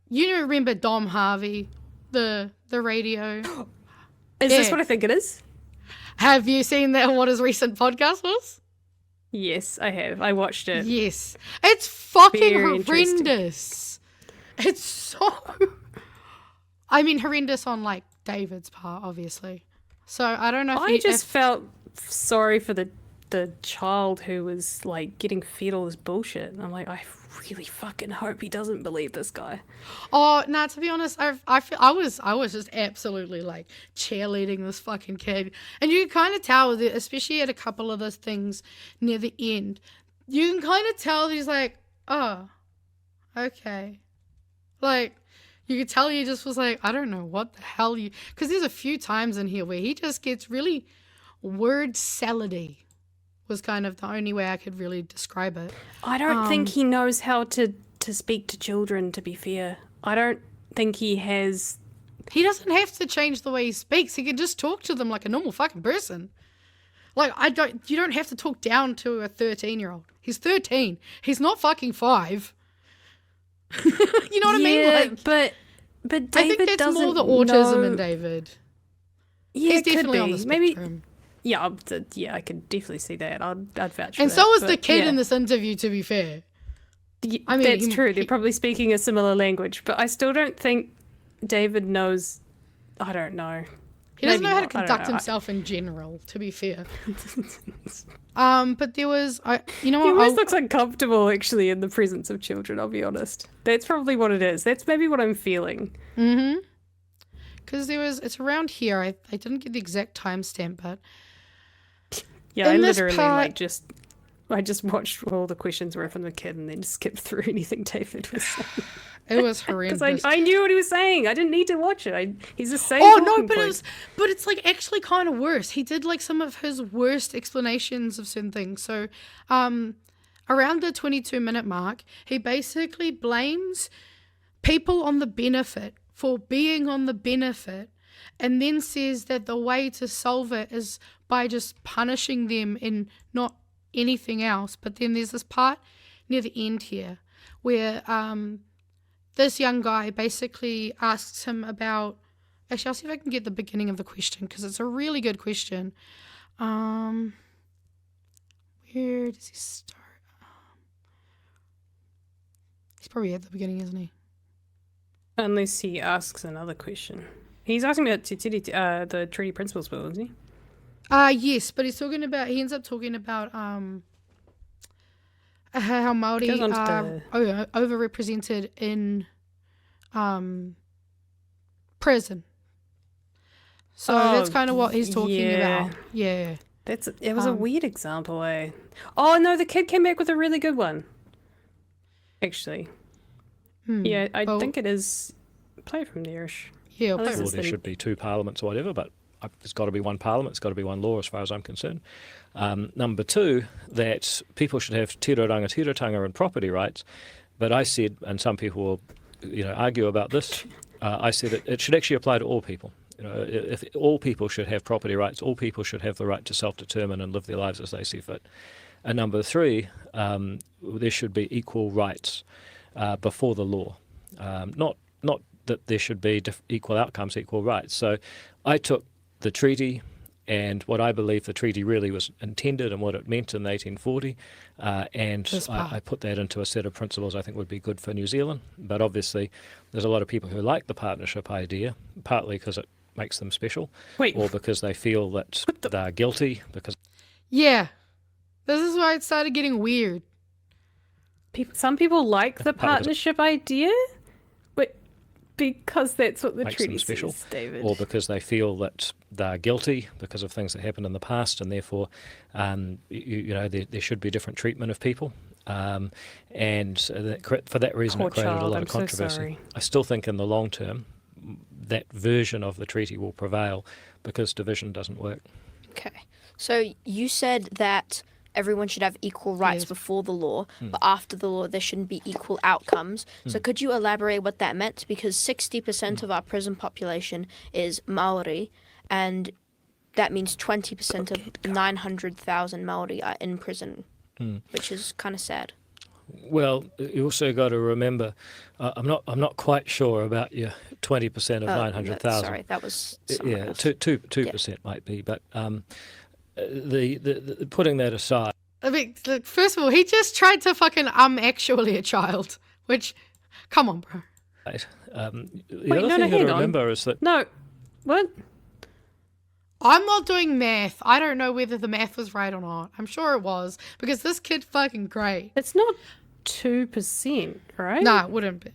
You remember Dom Harvey, the radio? Is this what I think it is? Have you seen that? What his recent podcast was? Yes, I have. I watched it. Yes, it's fucking Very horrendous. It's so. I mean, horrendous on like David's part, obviously. So I don't know. I just felt sorry for the child who was like getting fed all this bullshit. And I'm like, I really fucking hope he doesn't believe this guy. Oh no! To be honest, I was just absolutely like cheerleading this fucking kid, and you can kind of tell that, especially at a couple of those things near the end, you can kind of tell he's like, oh, okay, like you could tell he just was like, I don't know what the hell you, because there's a few times in here where he just gets really word salady. Was kind of the only way I could really describe it. I don't think he knows how to speak to children, to be fair. I don't think he has... He doesn't have to change the way he speaks. He can just talk to them like a normal fucking person. Like, you don't have to talk down to a 13-year-old. He's 13. He's not fucking 5. You know what I mean? Like, but David I think that's doesn't more the autism know... in David. Yeah, he's definitely on the spectrum. Maybe... Yeah, I could definitely see that. I'd vouch for that. And so was the kid in this interview, to be fair. I mean, that's true. They're probably speaking a similar language, but I still don't think David knows. I don't know. He doesn't know how to conduct himself in general, to be fair. But there was, you know what? He always looks uncomfortable, actually, in the presence of children, I'll be honest. That's probably what it is. That's maybe what I'm feeling. Mm-hmm. Because it's around here. I didn't get the exact timestamp, but... Yeah, I literally I just watched what all the questions were from the kid and then skipped through anything David was saying. It was horrendous. Because I knew what he was saying. I didn't need to watch it. He's the same. Oh no, but it's like actually kind of worse. He did like some of his worst explanations of certain things. So, around the 22-minute mark, he basically blames people on the benefit for being on the benefit, and then says that the way to solve it is by just punishing them and not anything else. But then there's this part near the end here where this young guy basically asks him about... Actually, I'll see if I can get the beginning of the question because it's a really good question. Where does he start? He's probably at the beginning, isn't he? Unless he asks another question. He's asking about the treaty principles bill, isn't he? Yes, but he ends up talking about how Māori are overrepresented in prison. So that's kind of what he's talking about. Yeah. It was a weird example, eh? Oh no, the kid came back with a really good one. Actually. Yeah, I think it is play from there-ish. Yeah, well, there should be 2 parliaments or whatever, but there's got to be 1 parliament, it's got to be 1 law as far as I'm concerned. Number 2, that people should have tirorangatanga and property rights, but I said, and some people will argue about this, I said it should actually apply to all people. If all people should have property rights, all people should have the right to self-determine and live their lives as they see fit. And number 3, there should be equal rights before the law, not that there should be equal outcomes, equal rights. So I took the treaty and what I believe the treaty really was intended and what it meant in 1840, and I put that into a set of principles I think would be good for New Zealand. But obviously there's a lot of people who like the partnership idea, partly because it makes them special, or because they feel that they're guilty. Yeah, this is why it started getting weird. Some people like the partnership idea? Because that's what the treaty says, David. Or because they feel that they're guilty because of things that happened in the past, and therefore, there should be different treatment of people. For that reason, it created a lot of controversy. I still think in the long term, that version of the treaty will prevail because division doesn't work. Okay. So you said that everyone should have equal rights before the law, but after the law there shouldn't be equal outcomes. So could you elaborate what that meant? Because 60% of our prison population is Māori, and that means 20% of 900,000 Māori are in prison, which is kind of sad. Well, you also got to remember, I'm not quite sure about your 20% of 900,000. Sorry, that was Yeah, 2% might be, but the putting that aside. I mean, look, first of all, he just tried to fucking actually a child, which, come on, bro. Right, the Wait, other no, thing you got to hang on. remember is that No, what? I'm not doing math. I don't know whether the math was right or not. I'm sure it was, because this kid's fucking great. It's not 2%, right? Nah, it wouldn't be.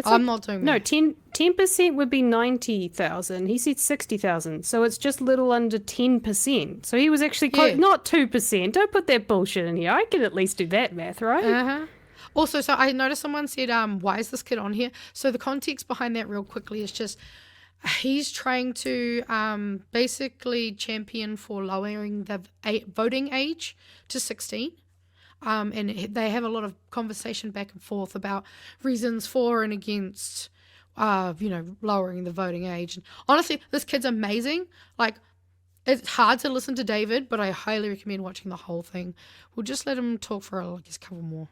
I'm not doing No, math. 10% would be 90,000. He said 60,000, so it's just little under 10%. So he was actually Yeah. not 2%. Don't put that bullshit in here. I can at least do that math, right? Uh-huh. Also, so I noticed someone said, why is this kid on here? So the context behind that real quickly is just he's trying to basically champion for lowering the voting age to 16. And they have a lot of conversation back and forth about reasons for and against, lowering the voting age. And honestly, this kid's amazing. Like, it's hard to listen to David, but I highly recommend watching the whole thing. We'll just let him talk for, I guess, a couple more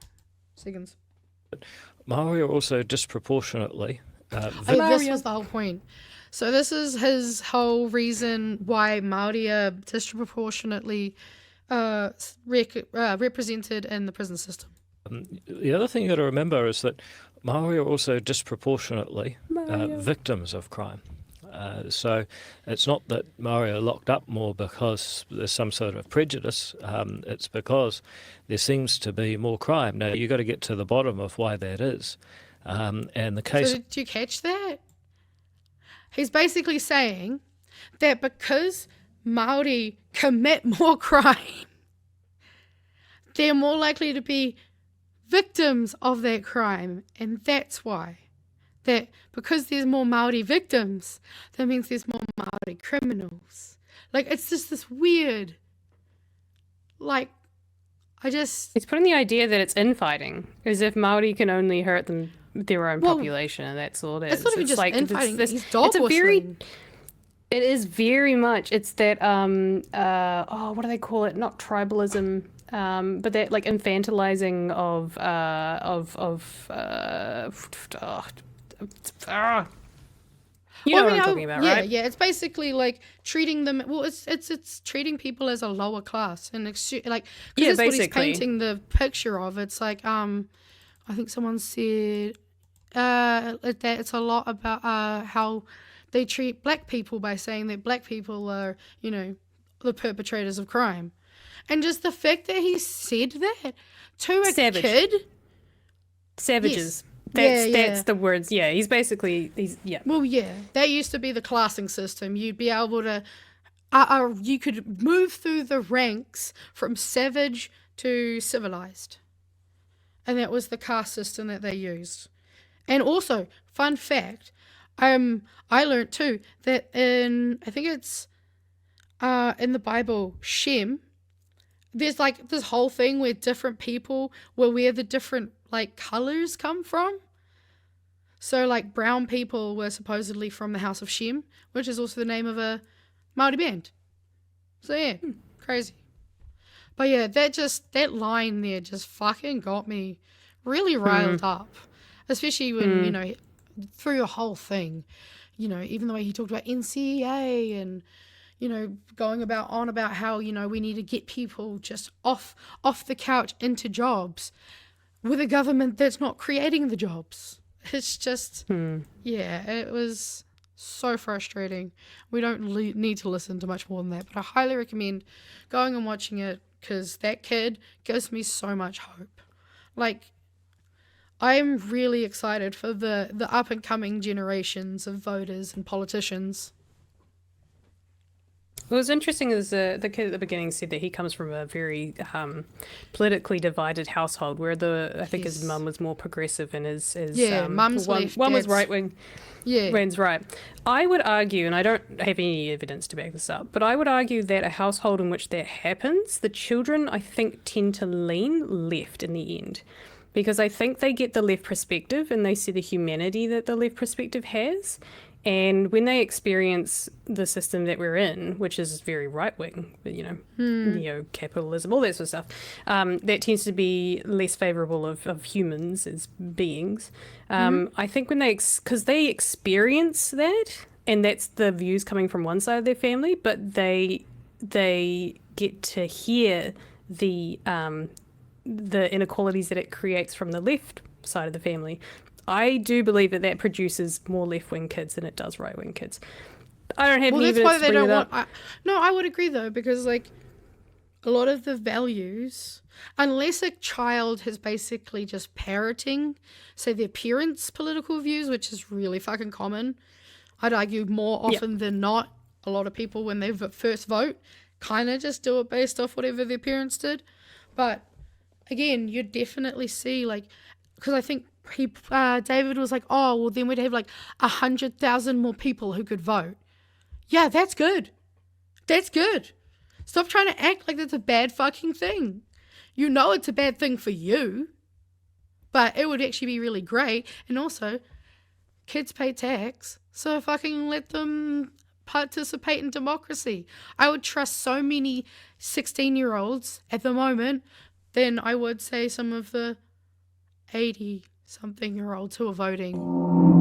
seconds. Māori are also disproportionately This was the whole point. So this is his whole reason why Māori are disproportionately represented in the prison system. The other thing you got to remember is that Māori are also disproportionately victims of crime. So it's not that Māori are locked up more because there's some sort of prejudice. It's because there seems to be more crime. Now, you've got to get to the bottom of why that is. And the case... So did you catch that? He's basically saying that because Māori commit more crime, they're more likely to be victims of that crime. And that's why. That because there's more Māori victims, that means there's more Māori criminals. Like, it's just this weird, like, He's putting the idea that it's infighting, as if Māori can only hurt their own population, and that's all it is. It's not even just infighting. He's dog it's a whistling. It is very much. It's that what do they call it? Not tribalism, but that like infantilizing of you know what I'm talking about, right? Yeah, it's basically like treating them. Well, it's treating people as a lower class, and that's what he's painting the picture of. It's like I think someone said that it's a lot about how they treat black people by saying that black people are, the perpetrators of crime, and just the fact that he said that to a kid. Savages. Yes. That's the words. Yeah, he's Well, yeah, that used to be the classing system. You'd be able to, you could move through the ranks from savage to civilized, and that was the caste system that they used. And also, fun fact, I learned too that I think it's in the Bible, Shem, there's like this whole thing where different people were where the different like colors come from. So like brown people were supposedly from the house of Shem, which is also the name of a Māori band. So yeah, crazy. But yeah, that line there just fucking got me really riled up. Especially when, through a whole thing, even the way he talked about NCA and, going on about how, we need to get people just off the couch into jobs with a government that's not creating the jobs. It's just, it was so frustrating. We don't need to listen to much more than that, but I highly recommend going and watching it because that kid gives me so much hope. Like, I'm really excited for the up and coming generations of voters and politicians. What was interesting is the kid at the beginning said that he comes from a very politically divided household, where I think his mum was more progressive and his mum's left, one was right wing, Rand's right. I would argue, and I don't have any evidence to back this up, but I would argue that a household in which that happens, the children I think tend to lean left in the end. Because I think they get the left perspective and they see the humanity that the left perspective has. And when they experience the system that we're in, which is very right-wing, neo-capitalism, all that sort of stuff, that tends to be less favourable of humans as beings. I think when because they experience that, and that's the views coming from one side of their family, but they get to hear the inequalities that it creates from the left side of the family. I do believe that produces more left-wing kids than it does right-wing kids. I don't have any evidence to bring it up. No, I would agree though, because like a lot of the values, unless a child has basically just parroting, say their parents' political views, which is really fucking common, I'd argue more often than not, a lot of people when they first vote kind of just do it based off whatever their parents did. But again, you definitely see like, because I think David was like, oh, well, then we'd have like 100,000 more people who could vote. Yeah, that's good. That's good. Stop trying to act like that's a bad fucking thing. You know it's a bad thing for you, but it would actually be really great. And also, kids pay tax, so fucking let them participate in democracy. I would trust so many 16-year-olds at the moment than I would say some of the 80-something-year-olds who are voting.